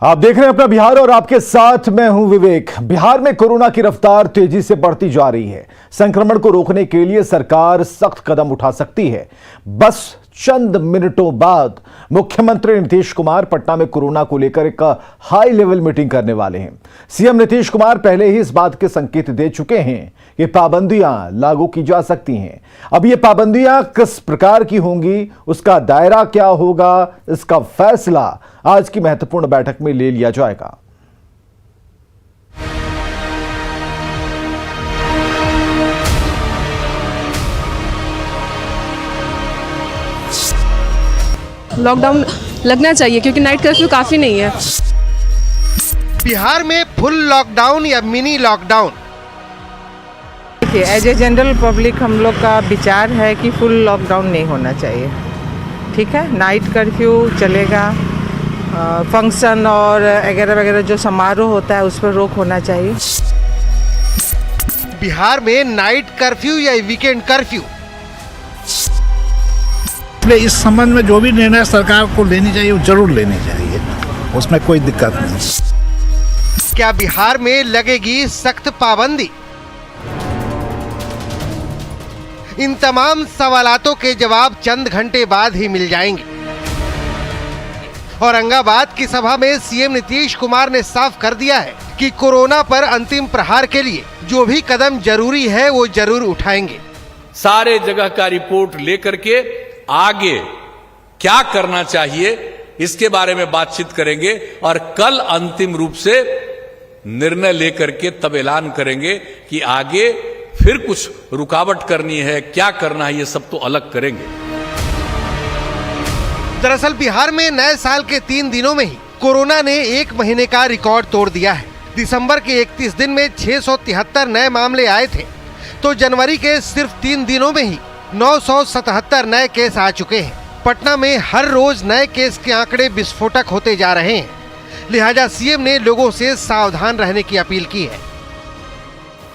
आप देख रहे हैं अपना बिहार और आपके साथ मैं हूं विवेक। बिहार में कोरोना की रफ्तार तेजी से बढ़ती जा रही है। संक्रमण को रोकने के लिए सरकार सख्त कदम उठा सकती है। बस चंद मिनटों बाद मुख्यमंत्री नीतीश कुमार पटना में कोरोना को लेकर एक हाई लेवल मीटिंग करने वाले हैं। सीएम नीतीश कुमार पहले ही इस बात के संकेत दे चुके हैं कि पाबंदियां लागू की जा सकती हैं। अब ये पाबंदियां किस प्रकार की होंगी, उसका दायरा क्या होगा, इसका फैसला आज की महत्वपूर्ण बैठक में ले लिया जाएगा। लॉकडाउन लगना चाहिए क्योंकि नाइट कर्फ्यू काफ़ी नहीं है। बिहार में फुल लॉकडाउन या मिनी लॉकडाउन? देखिए, एज ए जनरल पब्लिक हम लोग का विचार है कि फुल लॉकडाउन नहीं होना चाहिए। ठीक है, नाइट कर्फ्यू चलेगा, फंक्शन और वगैरह वगैरह जो समारोह होता है उस पर रोक होना चाहिए। बिहार में नाइट कर्फ्यू या वीकेंड कर्फ्यू? इस संबंध में जो भी निर्णय सरकार को लेनी चाहिए वो जरूर लेनी चाहिए, उसमें कोई दिक्कत नहीं। क्या बिहार में लगेगी सख्त पाबंदी? इन तमाम सवालों के जवाब चंद घंटे बाद ही मिल जाएंगे। औरंगाबाद की सभा में सीएम नीतीश कुमार ने साफ कर दिया है कि कोरोना पर अंतिम प्रहार के लिए जो भी कदम जरूरी है वो जरूर उठाएंगे। सारे जगह का रिपोर्ट लेकर के आगे क्या करना चाहिए इसके बारे में बातचीत करेंगे और कल अंतिम रूप से निर्णय लेकर के तब ऐलान करेंगे कि आगे फिर कुछ रुकावट करनी है, क्या करना है, ये सब तो अलग करेंगे। दरअसल बिहार में नए साल के 3 दिनों में ही कोरोना ने 1 महीने का रिकॉर्ड तोड़ दिया है। दिसंबर के 31 दिन में 673 नए मामले आए थे, तो जनवरी के सिर्फ 3 दिनों में ही 977 नए केस आ चुके हैं। पटना में हर रोज नए केस के आंकड़े विस्फोटक होते जा रहे हैं, लिहाजा सीएम ने लोगों से सावधान रहने की अपील की है।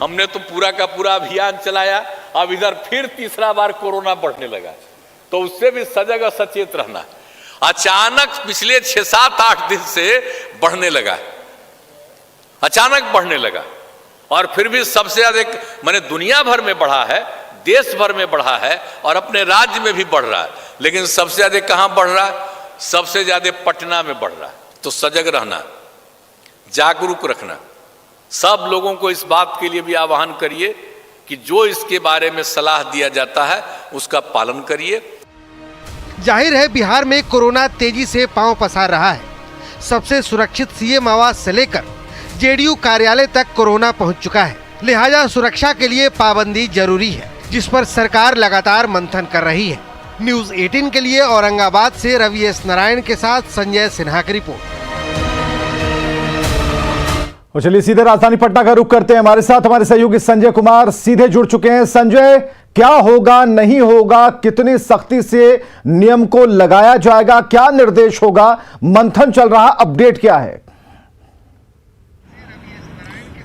हमने तो पूरा का पूरा अभियान चलाया, अब इधर फिर तीसरा बार कोरोना बढ़ने लगा, तो उससे भी सजग और सचेत रहना। अचानक पिछले 6, 7, 8 दिन से बढ़ने लगा, अचानक बढ़ने लगा, और फिर भी सबसे अधिक माने दुनिया भर में बढ़ा है, देश भर में बढ़ा है और अपने राज्य में भी बढ़ रहा है, लेकिन सबसे ज्यादा कहां बढ़ रहा है? सबसे ज्यादा पटना में बढ़ रहा है। तो सजग रहना, जागरूक रखना, सब लोगों को इस बात के लिए भी आह्वान करिए कि जो इसके बारे में सलाह दिया जाता है उसका पालन करिए। जाहिर है बिहार में कोरोना तेजी से पांव पसार रहा है। सबसे सुरक्षित सीएम आवास से लेकर जेडीयू कार्यालय तक कोरोना पहुंच चुका है, लिहाजा सुरक्षा के लिए पाबंदी जरूरी है, जिस पर सरकार लगातार मंथन कर रही है। न्यूज़ 18 के लिए औरंगाबाद से रवि एस नारायण के साथ संजय सिन्हा की रिपोर्ट। और चलिए सीधे राजधानी पटना का रुख करते हैं। हमारे साथ हमारे सहयोगी संजय कुमार सीधे जुड़ चुके हैं। संजय, क्या होगा, नहीं होगा, कितनी सख्ती से नियम को लगाया जाएगा, क्या निर्देश होगा, मंथन चल रहा, अपडेट क्या है?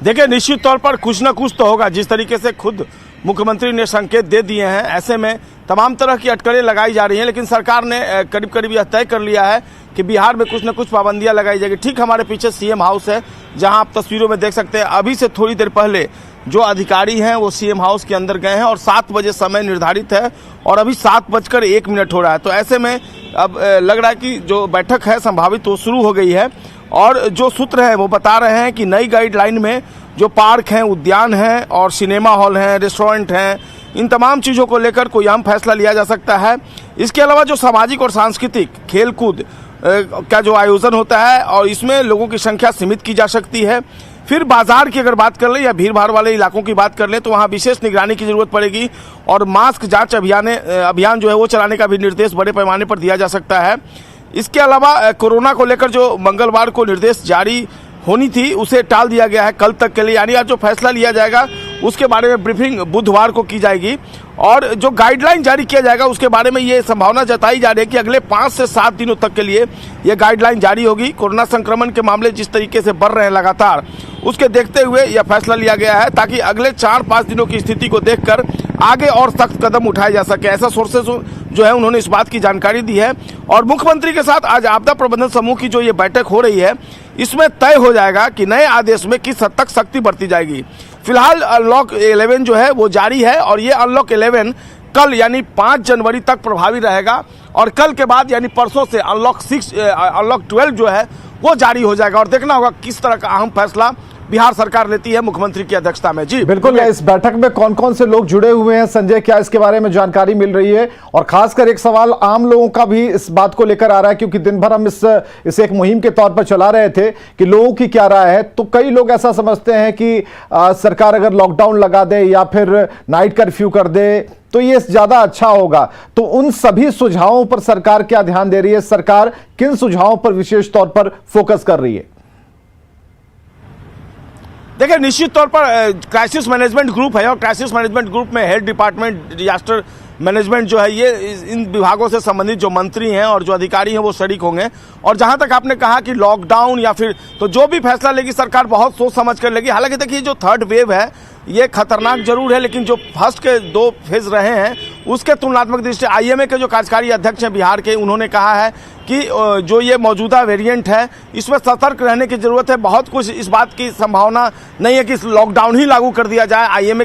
देखिए, निश्चित तौर पर कुछ ना कुछ तो होगा। जिस तरीके से खुद मुख्यमंत्री ने संकेत दे दिए हैं, ऐसे में तमाम तरह की अटकलें लगाई जा रही हैं, लेकिन सरकार ने करीब करीब यह तय कर लिया है कि बिहार में कुछ न कुछ पाबंदियां लगाई जाएगी। ठीक हमारे पीछे सीएम हाउस है, जहां आप तस्वीरों में देख सकते हैं। अभी से थोड़ी देर पहले जो अधिकारी हैं वो सीएम हाउस के अंदर गए हैं और 7 बजे समय निर्धारित है और अभी 7:01 हो रहा है। तो ऐसे में अब लग रहा है कि जो बैठक है संभावित वो शुरू हो गई है। और जो सूत्र है वो बता रहे हैं कि नई गाइडलाइन में जो पार्क हैं, उद्यान हैं और सिनेमा हॉल हैं, रेस्टोरेंट हैं, इन तमाम चीज़ों को लेकर कोई अहम फैसला लिया जा सकता है। इसके अलावा जो सामाजिक और सांस्कृतिक खेलकूद का जो आयोजन होता है और इसमें लोगों की संख्या सीमित की जा सकती है। फिर बाजार की अगर बात कर लें या भीड़ भाड़ वाले इलाकों की बात कर लें तो वहाँ विशेष निगरानी की जरूरत पड़ेगी और मास्क जांच अभियान जो है वो चलाने का भी निर्देश बड़े पैमाने पर दिया जा सकता है। इसके अलावा कोरोना को लेकर जो मंगलवार को निर्देश जारी होनी थी उसे टाल दिया गया है कल तक के लिए, यानी आज जो फैसला लिया जाएगा उसके बारे में ब्रीफिंग बुधवार को की जाएगी और जो गाइडलाइन जारी किया जाएगा उसके बारे में ये संभावना जताई जा रही है कि अगले 5 से 7 दिनों तक के लिए ये गाइडलाइन जारी होगी। कोरोना संक्रमण के मामले जिस तरीके से बढ़ रहे हैं लगातार, उसके देखते हुए यह फैसला लिया गया है ताकि अगले 4-5 दिनों की स्थिति को देखकर आगे और सख्त कदम उठाए जा सके। ऐसा सोर्सेज जो है उन्होंने इस बात की जानकारी दी है। और मुख्यमंत्री के साथ आज आपदा प्रबंधन समूह की जो ये बैठक हो रही है, इसमें तय हो जाएगा कि नए आदेश में किस हद तक सख्ती बरती जाएगी। फिलहाल अनलॉक 11 जो है वो जारी है और ये अनलॉक 11 कल यानी 5 जनवरी तक प्रभावी रहेगा और कल के बाद यानी परसों से अनलॉक 12 जो है वो जारी हो जाएगा। और देखना होगा किस तरह का अहम फैसला बिहार सरकार लेती है मुख्यमंत्री की अध्यक्षता में। जी बिल्कुल। इस बैठक में कौन कौन से लोग जुड़े हुए हैं संजय, क्या इसके बारे में जानकारी मिल रही है? और खासकर एक सवाल आम लोगों का भी इस बात को लेकर आ रहा है, क्योंकि दिन भर हम इस एक मुहिम के तौर पर चला रहे थे कि लोगों की क्या राय है। तो कई लोग ऐसा समझते हैं कि सरकार अगर लॉकडाउन लगा दे या फिर नाइट कर्फ्यू कर दे तो ये ज्यादा अच्छा होगा। तो उन सभी सुझावों पर सरकार क्या ध्यान दे रही है? सरकार किन सुझावों पर विशेष तौर पर फोकस कर रही है? देखिए, निश्चित तौर पर क्राइसिस मैनेजमेंट ग्रुप है और क्राइसिस मैनेजमेंट ग्रुप में हेड डिपार्टमेंट डिजास्टर मैनेजमेंट जो है ये इन विभागों से संबंधित जो मंत्री हैं और जो अधिकारी हैं वो शरीक होंगे। और जहां तक आपने कहा कि लॉकडाउन या फिर तो जो भी फैसला लेगी सरकार बहुत सोच समझ कर लेगी। हालांकि देखिए, जो 3rd वेव है ये खतरनाक जरूर है, लेकिन जो फर्स्ट के 2 फेज रहे हैं उसके तुलनात्मक दृष्टि आईएमए के जो कार्यकारी अध्यक्ष हैं बिहार के, उन्होंने कहा है कि जो ये मौजूदा वेरिएंट है इसमें सतर्क रहने की जरूरत है। बहुत कुछ इस बात की संभावना नहीं है कि लॉकडाउन ही लागू कर दिया जाए। आईएमए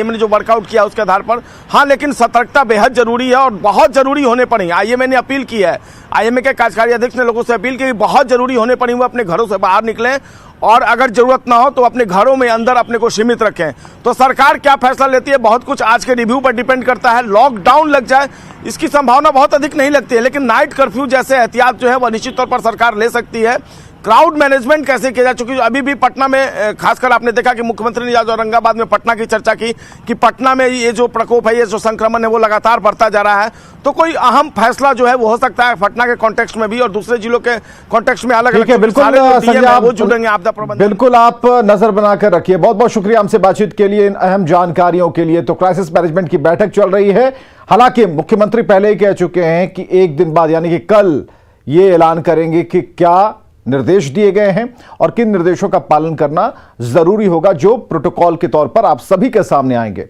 ने जो वर्कआउट किया उसके आधार पर, हाँ, लेकिन सतर्कता बेहद जरूरी है और बहुत जरूरी होने पर ही आईएमए ने अपील की है। आईएमए के कार्यकारी अध्यक्ष ने लोगों से अपील की कि बहुत जरूरी होने पर ही वो अपने घरों से बाहर निकलें और अगर जरूरत ना हो तो अपने घरों में अंदर अपने को सीमित रखें। तो सरकार क्या फैसला लेती है बहुत कुछ आज के रिव्यू पर डिपेंड करता है। लॉकडाउन लग जाए इसकी संभावना बहुत अधिक नहीं लगती है, लेकिन नाइट कर्फ्यू जैसे एहतियात जो है वह निश्चित तौर पर सरकार ले सकती है। क्राउड मैनेजमेंट कैसे किया जाए, चूंकि अभी भी पटना में खासकर आपने देखा कि मुख्यमंत्री ने आज औरंगाबाद में पटना की चर्चा की कि पटना में ये जो प्रकोप है, ये जो संक्रमण है वो लगातार बढ़ता जा रहा है। तो कोई अहम फैसला जो है वो हो सकता है पटना के कॉन्टेक्स्ट में भी और दूसरे जिलों के कॉन्टेक्स्ट में अलग अलग। बिल्कुल वो जुड़ेंगे आपदा प्रबंधन। बिल्कुल, आप नजर बनाकर रखिए। बहुत बहुत शुक्रिया हमसे बातचीत के लिए, इन अहम जानकारियों के लिए। तो क्राइसिस मैनेजमेंट की बैठक चल रही है। हालांकि मुख्यमंत्री पहले ही कह चुके हैं कि 1 दिन बाद यानी कि कल ये ऐलान करेंगे कि क्या निर्देश दिए गए हैं और किन निर्देशों का पालन करना जरूरी होगा, जो प्रोटोकॉल के तौर पर आप सभी के सामने आएंगे।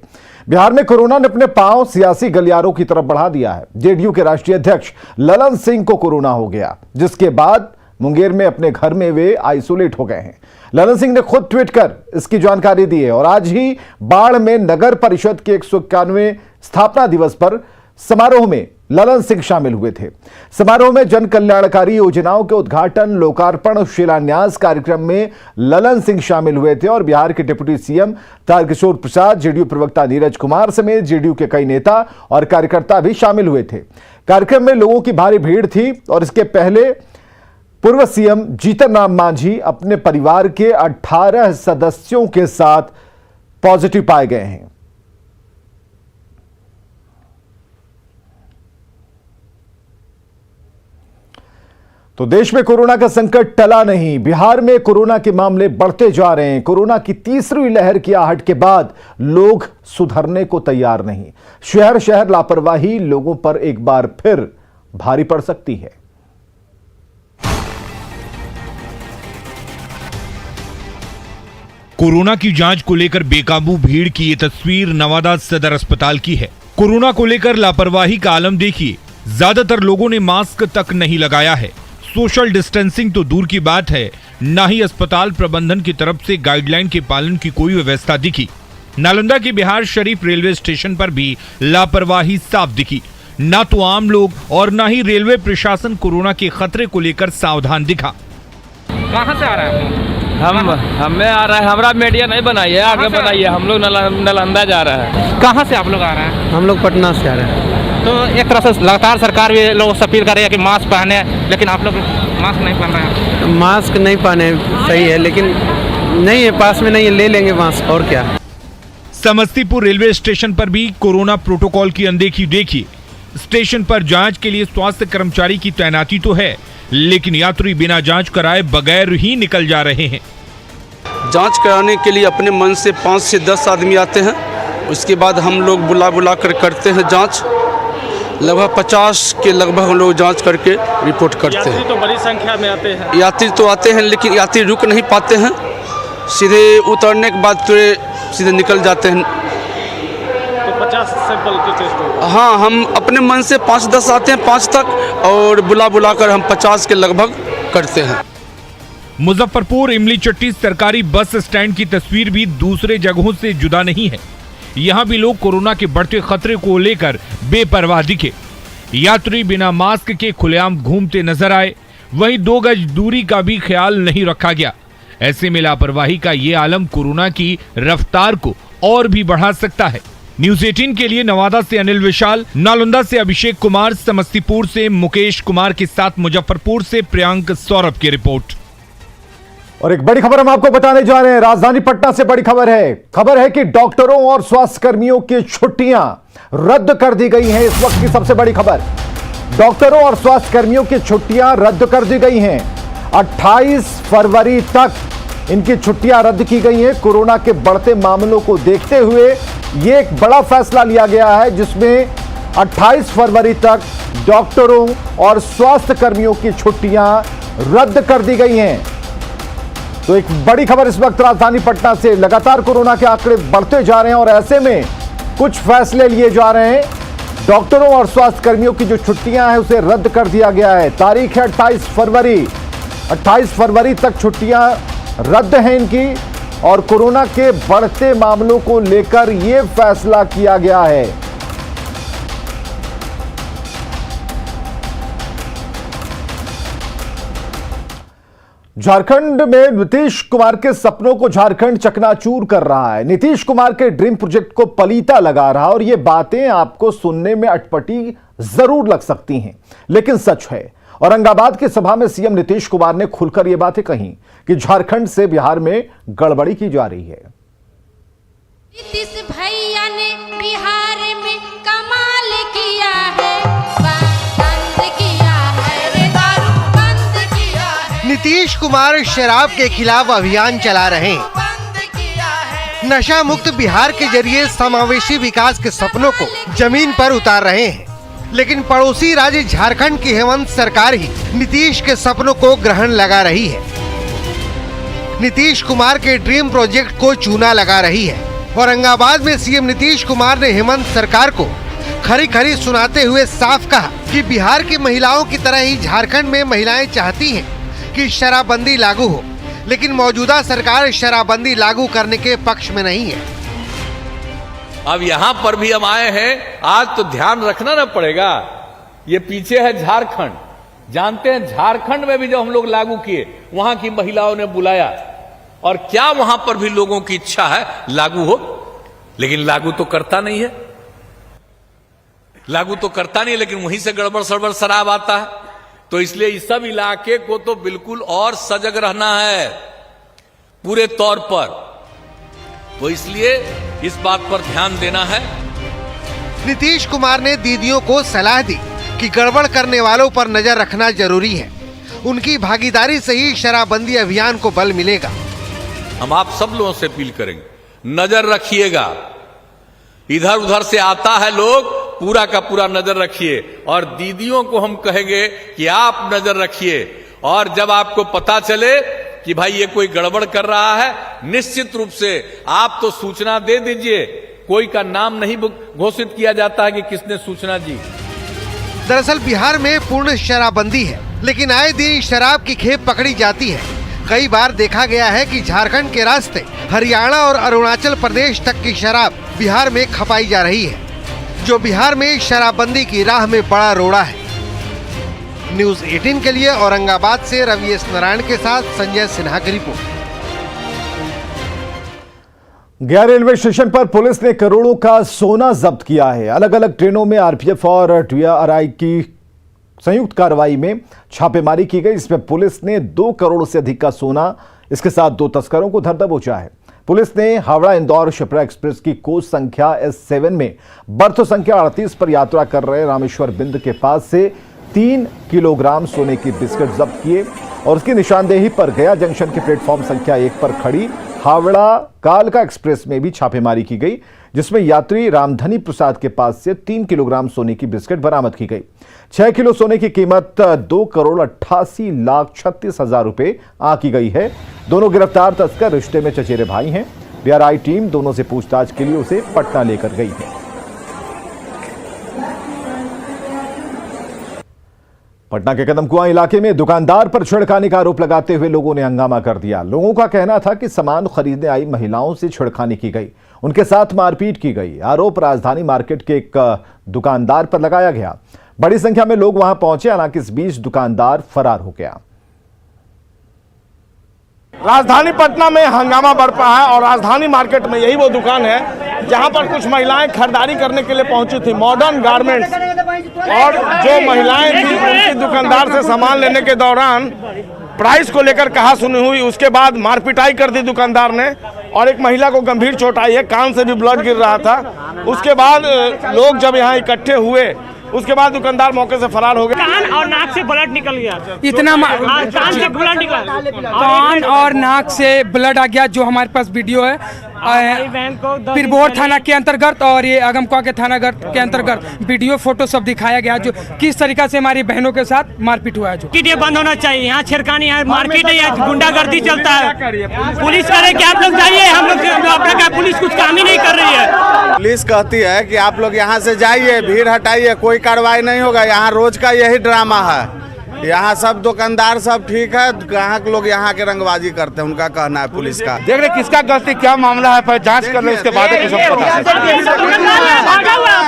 बिहार में कोरोना ने अपने पांव सियासी गलियारों की तरफ बढ़ा दिया है। जेडीयू के राष्ट्रीय अध्यक्ष ललन सिंह को कोरोना हो गया, जिसके बाद मुंगेर में अपने घर में वे आइसोलेट हो गए हैं। ललन सिंह ने खुद ट्वीट कर इसकी जानकारी दी है और आज ही बाढ़ में नगर परिषद के 191वें स्थापना दिवस पर समारोह में ललन सिंह शामिल हुए थे। समारोह में जन कल्याणकारी योजनाओं के उद्घाटन, लोकार्पण और शिलान्यास कार्यक्रम में ललन सिंह शामिल हुए थे और बिहार के deputy CM Tarkishore Prasad, JDU प्रवक्ता नीरज कुमार समेत जेडीयू के कई नेता और कार्यकर्ता भी शामिल हुए थे। कार्यक्रम में लोगों की भारी भीड़ थी और इसके पहले पूर्व सीएम जीतन राम मांझी अपने परिवार के 18 सदस्यों के साथ पॉजिटिव पाए गए हैं। तो देश में कोरोना का संकट टला नहीं, बिहार में कोरोना के मामले बढ़ते जा रहे हैं। कोरोना की तीसरी लहर की आहट के बाद लोग सुधरने को तैयार नहीं। शहर शहर लापरवाही लोगों पर एक बार फिर भारी पड़ सकती है। कोरोना की जांच को लेकर बेकाबू भीड़ की ये तस्वीर नवादा सदर अस्पताल की है। कोरोना को लेकर लापरवाही का आलम देखिए। ज्यादातर लोगों ने मास्क तक नहीं लगाया है। सोशल डिस्टेंसिंग तो दूर की बात है, ना ही अस्पताल प्रबंधन की तरफ से गाइडलाइन के पालन की कोई व्यवस्था दिखी। नालंदा के बिहार शरीफ रेलवे स्टेशन पर भी लापरवाही साफ दिखी। ना तो आम लोग और ना ही रेलवे प्रशासन कोरोना के खतरे को लेकर सावधान दिखा। कहाँ से आ रहा है? हमें आ रहा है, हमारा मीडिया नहीं बनाइए, आगे बनाइए। हम लोग नालंदा जा रहा है। कहाँ से आप लोग आ रहे हैं? हम लोग पटना से आ रहे हैं। तो एक तरह से लगातार सरकार भी लोगों से अपील कर रही है कि मास्क पहने, लेकिन आप लोग मास्क नहीं पहन रहे हैं। मास्क नहीं पहने सही है, लेकिन नहीं है, पास में नहीं है, ले लेंगे मास्क और क्या। समस्तीपुर रेलवे स्टेशन पर भी कोरोना प्रोटोकॉल की अनदेखी देखिए। स्टेशन पर जांच के लिए स्वास्थ्य कर्मचारी की तैनाती तो है, लेकिन यात्री बिना जांच कराए बगैर ही निकल जा रहे हैं। जांच कराने के लिए अपने मन से 5 से 10 आदमी आते हैं। उसके बाद हम लोग बुला कर करते हैं जांच। लगभग 50 के लगभग हम लोग जांच करके रिपोर्ट करते हैं। तो बड़ी संख्या में आते हैं। यात्री तो आते हैं, लेकिन यात्री रुक नहीं पाते हैं, सीधे उतरने के बाद तो सीधे निकल जाते हैं। तो 50 सैंपल के टेस्ट होगा। हाँ, हम अपने मन से 5-10 आते हैं 5 तक, और बुला कर हम 50 के लगभग करते हैं। मुजफ्फरपुर इमली चट्टी सरकारी बस स्टैंड की तस्वीर भी दूसरे जगहों से जुदा नहीं है। यहाँ भी लोग कोरोना के बढ़ते खतरे को लेकर बेपरवाह दिखे। यात्री बिना मास्क के खुलेआम घूमते नजर आए। वहीं 2 गज दूरी का भी ख्याल नहीं रखा गया। ऐसे में लापरवाही का ये आलम कोरोना की रफ्तार को और भी बढ़ा सकता है। न्यूज़ 18 के लिए नवादा से अनिल विशाल, नालंदा से अभिषेक कुमार, समस्तीपुर से मुकेश कुमार के साथ मुजफ्फरपुर से प्रियांक सौरभ की रिपोर्ट। और एक बड़ी खबर हम आपको बताने जा रहे हैं। राजधानी पटना से बड़ी खबर है कि डॉक्टरों और स्वास्थ्य कर्मियों की छुट्टियां रद्द कर दी गई हैं। इस वक्त की सबसे बड़ी खबर, डॉक्टरों और स्वास्थ्य कर्मियों की छुट्टियां रद्द कर दी गई हैं। 28 फरवरी तक इनकी छुट्टियां रद्द की गई हैं। कोरोना के बढ़ते मामलों को देखते हुए यह एक बड़ा फैसला लिया गया है, जिसमें 28 फरवरी तक डॉक्टरों और स्वास्थ्य कर्मियों की छुट्टियां रद्द कर दी गई हैं। तो एक बड़ी खबर इस वक्त राजधानी पटना से, लगातार कोरोना के आंकड़े बढ़ते जा रहे हैं और ऐसे में कुछ फैसले लिए जा रहे हैं। डॉक्टरों और स्वास्थ्य कर्मियों की जो छुट्टियां हैं उसे रद्द कर दिया गया है। तारीख है 28 फरवरी। 28 फरवरी तक छुट्टियां रद्द हैं इनकी, और कोरोना के बढ़ते मामलों को लेकर यह फैसला किया गया है। झारखंड में नीतीश कुमार के सपनों को झारखंड चकनाचूर कर रहा है। नीतीश कुमार के ड्रीम प्रोजेक्ट को पलीता लगा रहा, और ये बातें आपको सुनने में अटपटी जरूर लग सकती हैं, लेकिन सच है। औरंगाबाद की सभा में सीएम नीतीश कुमार ने खुलकर यह बातें कही कि झारखंड से बिहार में गड़बड़ी की जा रही है। नीतीश भैया ने बिहार में कमाल किया है, बंद किया है रे दारू, बंद किया है। नीतीश कुमार शराब के खिलाफ अभियान चला रहे हैं। नशा मुक्त बिहार के जरिए समावेशी विकास के सपनों को जमीन पर उतार रहे हैं, लेकिन पड़ोसी राज्य झारखंड की हेमंत सरकार ही नीतीश के सपनों को ग्रहण लगा रही है। नीतीश कुमार के ड्रीम प्रोजेक्ट को चूना लगा रही है। औरंगाबाद में सीएम नीतीश कुमार ने हेमंत सरकार को खरी खरी सुनाते हुए साफ कहा कि बिहार की महिलाओं की तरह ही झारखंड में महिलाएं चाहती हैं कि शराबबंदी लागू हो, लेकिन मौजूदा सरकार शराबबंदी लागू करने के पक्ष में नहीं है। अब यहां पर भी हम आए हैं, आज तो ध्यान रखना ना पड़ेगा। ये पीछे है झारखंड, जानते हैं झारखंड में भी जब हम लोग लागू किए, वहां की महिलाओं ने बुलाया, और क्या वहां पर भी लोगों की इच्छा है लागू हो, लेकिन लागू तो करता नहीं है। लागू तो करता नहीं, लेकिन वहीं से गड़बड़ सड़बड़ शराब आता है। तो इसलिए इस सब इलाके को तो बिल्कुल और सजग रहना है पूरे तौर पर। तो इसलिए इस बात पर ध्यान देना है। नीतीश कुमार ने दीदियों को सलाह दी कि गड़बड़ करने वालों पर नजर रखना जरूरी है। उनकी भागीदारी से ही शराबबंदी अभियान को बल मिलेगा। हम आप सब लोगों से अपील करेंगे, नजर रखिएगा। इधर उधर से आता है लोग, पूरा का पूरा नजर रखिए। और दीदियों को हम कहेंगे कि आप नजर रखिए, और जब आपको पता चले कि भाई ये कोई गड़बड़ कर रहा है, निश्चित रूप से आप तो सूचना दे दीजिए। कोई का नाम नहीं घोषित किया जाता है कि किसने सूचना दी। दरअसल बिहार में पूर्ण शराबबंदी है, लेकिन आए दिन शराब की खेप पकड़ी जाती है। कई बार देखा गया है कि झारखंड के रास्ते हरियाणा और अरुणाचल प्रदेश तक की शराब बिहार में खपाई जा रही है, जो बिहार में शराबबंदी की राह में बड़ा रोड़ा है। न्यूज़ 18 के लिए औरंगाबाद से रवि एस नारायण के साथ संजय सिन्हा की रिपोर्ट। गया रेलवे स्टेशन पर पुलिस ने करोड़ों का सोना जब्त किया है। अलग अलग ट्रेनों में आरपीएफ और डीआरआई की संयुक्त कार्रवाई में छापेमारी की गई। इसमें पुलिस ने 2 करोड़ से अधिक का सोना, इसके साथ 2 तस्करों को धर दबोचा है। पुलिस ने हावड़ा इंदौर शिप्रा एक्सप्रेस की कोच संख्या S7 में बर्थ संख्या 38 पर यात्रा कर रहे रामेश्वर बिंद के पास से 3 किलोग्राम सोने की बिस्किट जब्त किए, और उसकी निशानदेही पर गया जंक्शन के प्लेटफॉर्म संख्या 1 पर खड़ी हावड़ा कालका एक्सप्रेस में भी छापेमारी की गई, जिसमें यात्री रामधनी प्रसाद के पास से 3 किलोग्राम सोने की बिस्किट बरामद की गई। 6 किलो सोने की कीमत 2,88,36,000 रुपए आंकी गई है। दोनों गिरफ्तार तस्कर रिश्ते में चचेरे भाई हैं। बीआरआई टीम दोनों से पूछताछ के लिए उसे पटना लेकर गई है। पटना के कदमकुआं इलाके में दुकानदार पर छिड़खानी का आरोप लगाते हुए लोगों ने हंगामा कर दिया। लोगों का कहना था कि सामान खरीदने आई महिलाओं से छिड़खानी की गई, उनके साथ मारपीट की गई। आरोप राजधानी मार्केट के एक दुकानदार पर लगाया गया। बड़ी संख्या में लोग वहां पहुंचे, हालांकि इस बीच दुकानदार फरार हो गया। राजधानी पटना में हंगामा बरपा है और राजधानी मार्केट में यही वो दुकान है जहां पर कुछ महिलाएं खरीदारी करने के लिए पहुंची थी, मॉडर्न गारमेंट्स। और जो महिलाएं थी उनकी दुकानदार से सामान लेने के दौरान प्राइस को लेकर कहा सुनी हुई, उसके बाद मारपिटाई कर दी दुकानदार ने और एक महिला को गंभीर चोट आई है, कान से भी ब्लड गिर रहा था। उसके बाद लोग जब यहाँ इकट्ठे हुए, उसके बाद दुकानदार मौके से फरार हो गए। कान और नाक से ब्लड निकल गया, इतना कान से ब्लड निकला, कान और नाक से ब्लड आ गया, जो हमारे पास वीडियो है। पिरबोर थाना के अंतर्गत और ये आगमकुआं के थाना के अंतर्गत वीडियो फोटो सब दिखाया गया, जो किस तरीका से हमारी बहनों के साथ मारपीट हुआ है। जो ये बंद होना चाहिए, यहाँ छिड़कानी है, मार्केट है, गुंडागर्दी चलता है। पुलिस करे कि आप लोग जाइए, हम लोग अपना पुलिस कुछ काम ही नहीं कर रही है। पुलिस कहती है कि आप लोग यहाँ से जाइए, भीड़ हटाइए, कोई कार्रवाई नहीं होगा। यहाँ रोज का यही ड्रामा है। यहाँ सब दुकानदार सब ठीक है, ग्राहक लोग यहाँ के रंगबाजी करते हैं, उनका कहना है पुलिस का। देख रहे किसका गलती, क्या मामला है, पर जांच कर ले, उसके बाद कुछ पता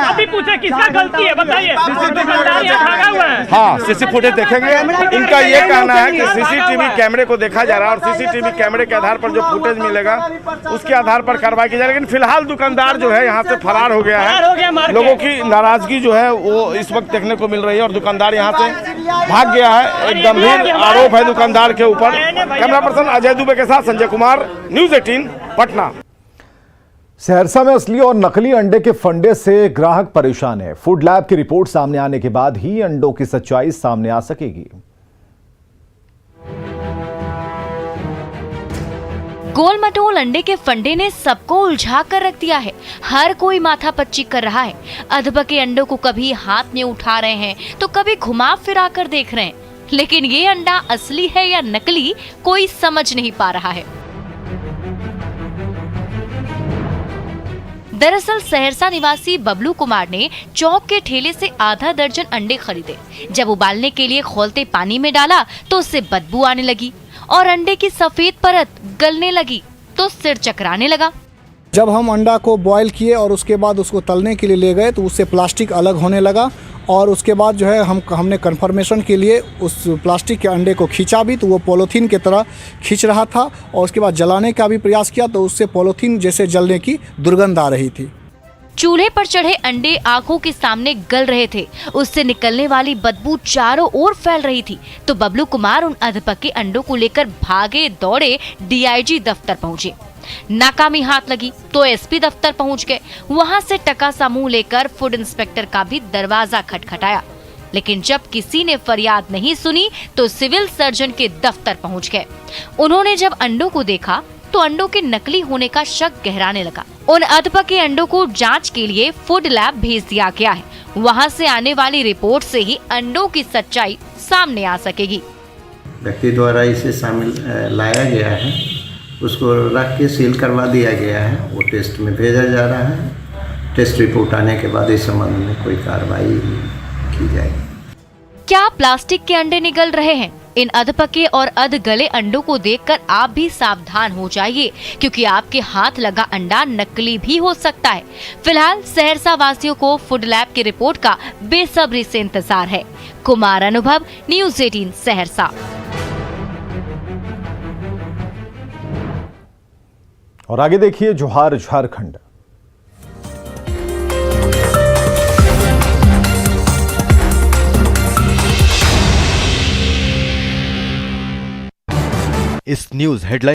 अभी पूछे किसका गलती है, बताइए। हाँ, सीसी फुटेज देखेंगे। इनका ये कहना है कि सीसीटीवी कैमरे को देखा जा रहा है और सीसीटीवी कैमरे के आधार पर जो फुटेज मिलेगा उसके आधार पर कार्रवाई की जाएगी। लेकिन फिलहाल दुकानदार जो है यहाँ से फरार हो गया है। लोगों की नाराजगी जो है वो इस वक्त देखने को मिल रही है और दुकानदार यहाँ से भाग गया है। एक गंभीर आरोप है दुकानदार के ऊपर। कैमरा पर्सन अजय दुबे के साथ संजय कुमार, न्यूज़ 18 पटना। सहरसा में असली और नकली अंडे के फंडे से ग्राहक परेशान है। फूड लैब की रिपोर्ट सामने आने के बाद ही अंडों की सच्चाई सामने आ सकेगी। गोल मटोल अंडे के फंडे ने सबको उलझा कर रख दिया है। हर कोई माथा पच्ची कर रहा है। अधबके अंडों को कभी हाथ में उठा रहे हैं तो कभी घुमा फिरा कर देख रहे हैं, लेकिन ये अंडा असली है या नकली कोई समझ नहीं पा रहा है। दरअसल सहरसा निवासी बबलू कुमार ने चौक के ठेले से आधा दर्जन अंडे खरीदे। जब उबालने के लिए खौलते पानी में डाला तो उससे बदबू आने लगी और अंडे की सफेद परत गलने लगी तो सिर चकराने लगा। जब हम अंडा को बॉईल किए और उसके बाद उसको तलने के लिए ले गए तो उससे प्लास्टिक अलग होने लगा और उसके बाद जो है हमने कंफर्मेशन के लिए उस प्लास्टिक के अंडे को खींचा भी तो वो पॉलीथीन की तरह खींच रहा था और उसके बाद जलाने का भी प्रयास किया तो उससे पॉलीथीन जैसे जलने की दुर्गंध आ रही थी। चूल्हे पर चढ़े अंडे आंखों के सामने गल रहे थे, उससे निकलने वाली बदबू चारों ओर फैल रही थी। तो बबलू कुमार उन अधपके अंडों को लेकर भागे दौड़े डीआईजी दफ्तर पहुंचे। नाकामी हाथ लगी तो एसपी दफ्तर पहुंच गए। वहां से टका सा मुंह लेकर फूड इंस्पेक्टर का भी दरवाजा खटखटाया, लेकिन जब किसी ने फरियाद नहीं सुनी तो सिविल सर्जन के दफ्तर पहुंच गए। उन्होंने जब अंडों को देखा तो अंडों के नकली होने का शक गहराने लगा। उन अधपके अंडों को जांच के लिए फूड लैब भेज दिया गया है। वहां से आने वाली रिपोर्ट से ही अंडों की सच्चाई सामने आ सकेगी। व्यक्ति द्वारा इसे शामिल लाया गया है, उसको रख के सील करवा दिया गया है, वो टेस्ट में भेजा जा रहा है। टेस्ट रिपोर्ट आने के बाद इस संबंध में कोई कार्रवाई की जाएगी। क्या प्लास्टिक के अंडे निगल रहे हैं? इन अधपके और अधगले अंडों को देखकर आप भी सावधान हो जाइए, क्योंकि आपके हाथ लगा अंडा नकली भी हो सकता है। फिलहाल सहरसा वासियों को फूड लैब की रिपोर्ट का बेसब्री से इंतजार है। कुमार अनुभव, न्यूज़ 18 सहरसा। और आगे देखिए जोहार झारखंड। इस न्यूज़ हेडलाइन